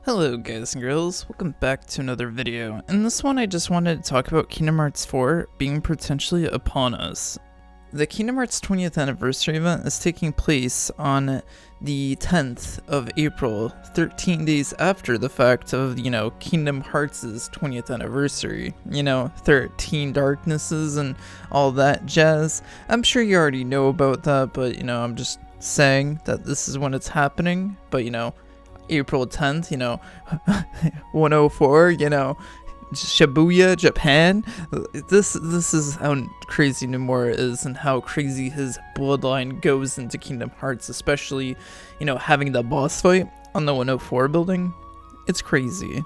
Hello guys and girls, welcome back to another video. In this one I just wanted to talk about Kingdom Hearts 4 being potentially upon us. The Kingdom Hearts 20th anniversary event is taking place on the 10th of April, 13 days after the fact of, Kingdom Hearts' 20th anniversary. 13 darknesses and all that jazz. I'm sure you already know about that, but, I'm just saying that this is when it's happening, but, April 10th, 104, Shibuya, Japan. This is how crazy Nomura is and how crazy his bloodline goes into Kingdom Hearts, especially, having the boss fight on the 104 building. It's crazy.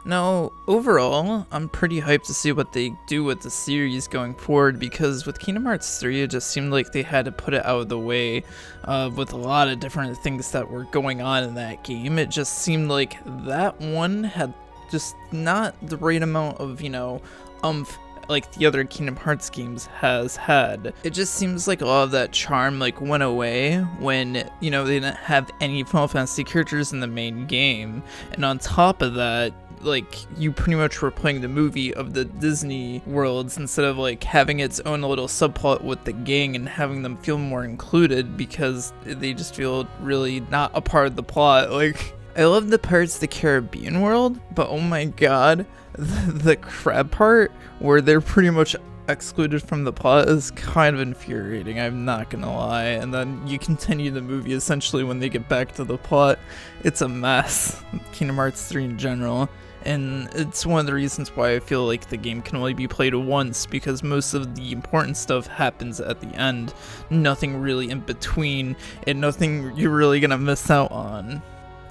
Now, overall, I'm pretty hyped to see what they do with the series going forward, because with Kingdom Hearts 3, it just seemed like they had to put it out of the way with a lot of different things that were going on in that game. It just seemed like that one had just not the right amount of, like the other Kingdom Hearts games has had. It just seems like a lot of that charm went away when, they didn't have any Final Fantasy characters in the main game. And on top of that, you pretty much were playing the movie of the Disney worlds instead of having its own little subplot with the gang and having them feel more included, because they just feel really not a part of the plot. I love the Pirates of the Caribbean world, but oh my god, the crab part where they're pretty much excluded from the plot is kind of infuriating, I'm not gonna lie. And then you continue the movie essentially when they get back to the plot. It's a mess, Kingdom Hearts 3 in general. And it's one of the reasons why I feel like the game can only be played once, because most of the important stuff happens at the end. Nothing really in between, and nothing you're really gonna miss out on.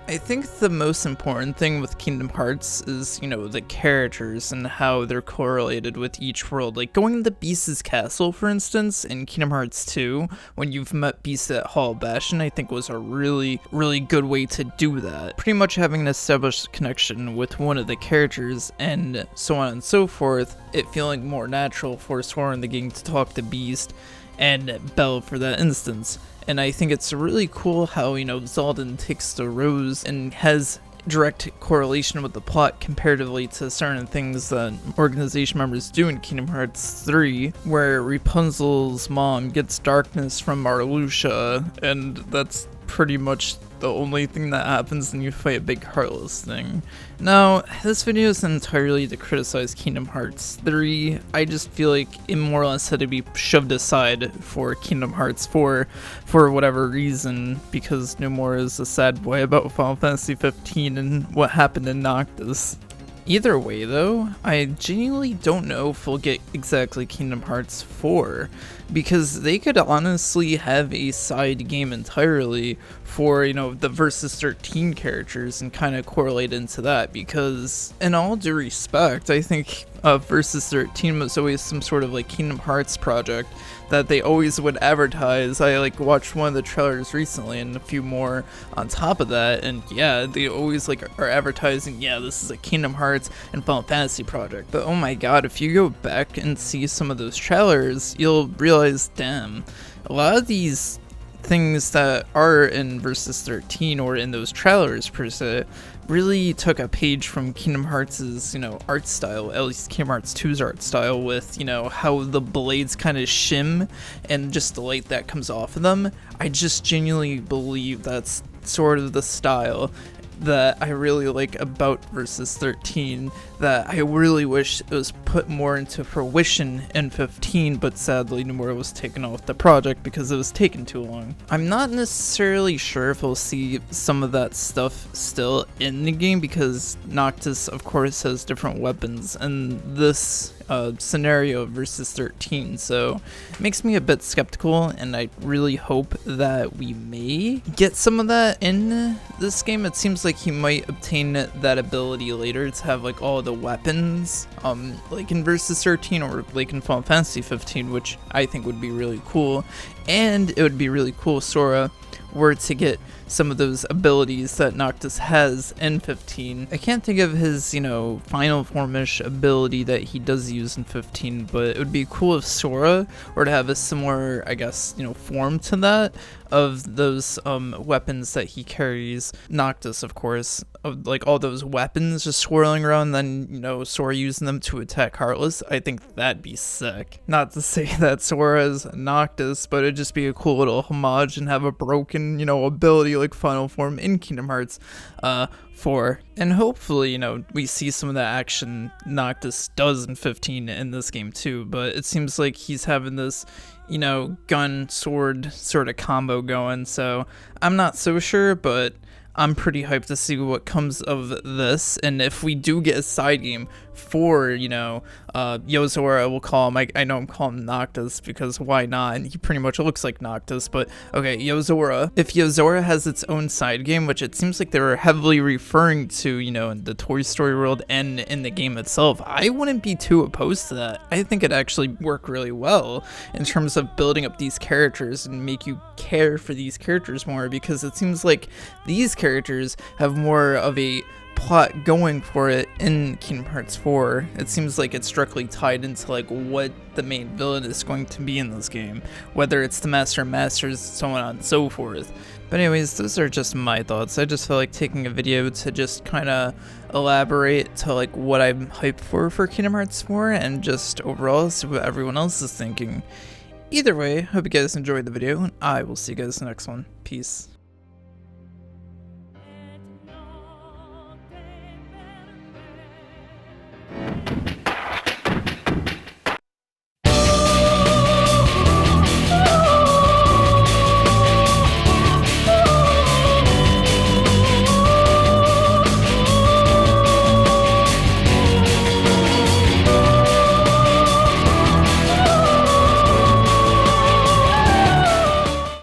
I think the most important thing with Kingdom Hearts is, the characters and how they're correlated with each world. Going to Beast's castle, for instance, in Kingdom Hearts 2, when you've met Beast at Hall of Bastion, I think was a really, really good way to do that. Pretty much having an established connection with one of the characters, and so on and so forth, it feeling more natural for Sora and the gang to talk to Beast, and Belle for that instance. And I think it's really cool how, Zaldin takes the rose and has direct correlation with the plot comparatively to certain things that organization members do in Kingdom Hearts 3, where Rapunzel's mom gets darkness from Marluxia, and that's pretty much the only thing that happens when you fight a big heartless thing. Now, this video is entirely to criticize Kingdom Hearts 3. I just feel like it more or less had to be shoved aside for Kingdom Hearts 4 for whatever reason, because Nomura is a sad boy about Final Fantasy 15 and what happened in Noctis. Either way though, I genuinely don't know if we'll get exactly Kingdom Hearts 4, because they could honestly have a side game entirely for, the Versus 13 characters and kind of correlate into that, because in all due respect, I think Versus 13 was always some sort of Kingdom Hearts project that they always would advertise. I watched one of the trailers recently and a few more on top of that, and yeah, they always are advertising, yeah, this is a Kingdom Hearts and Final Fantasy project. But oh my god, if you go back and see some of those trailers, you'll realize, damn, a lot of these things that are in Versus 13 or in those trailers per se really took a page from Kingdom Hearts' art style, at least Kingdom Hearts 2's art style, with how the blades kind of shim and just the light that comes off of them. I just genuinely believe that's sort of the style that I really like about Versus 13, that I really wish it was put more into fruition in 15, but sadly Nomura was taken off the project because it was taking too long. I'm not necessarily sure if we'll see some of that stuff still in the game, because Noctis of course has different weapons and this scenario Versus 13, so it makes me a bit skeptical, and I really hope that we may get some of that in this game. It seems like he might obtain that ability later to have all the weapons in Versus 13 or in Final Fantasy 15, which I think would be really cool. And it would be really cool, Sora were to get some of those abilities that Noctis has in 15. I can't think of his, final formish ability that he does use in 15, but it would be cool if Sora were to have a similar, I guess, form to that of those weapons that he carries. Noctis, of course, of like all those weapons just swirling around, then Sora using them to attack Heartless. I think that'd be sick. Not to say that Sora's Noctis, but it'd just be a cool little homage and have a broken, ability like final form in Kingdom Hearts 4. And hopefully, we see some of that action Noctis does in 15 in this game too, but it seems like he's having this gun sword sort of combo going, so I'm not so sure, but I'm pretty hyped to see what comes of this. And if we do get a side game for, Yozora, we'll call him, I know I'm calling him Noctis because why not? And he pretty much looks like Noctis, but okay, Yozora. If Yozora has its own side game, which it seems like they were heavily referring to, in the Toy Story world and in the game itself, I wouldn't be too opposed to that. I think it'd actually work really well in terms of building up these characters and make you care for these characters more, because it seems like these characters have more of a plot going for it in Kingdom Hearts 4. It seems like it's directly tied into like what the main villain is going to be in this game, whether it's the Master of Masters, so on and so forth. But anyways, those are just my thoughts. I just felt like taking a video to just kind of elaborate to like what I'm hyped for Kingdom Hearts 4, and just overall see what everyone else is thinking. Either way, hope you guys enjoyed the video, and I will see you guys in the next one. Peace.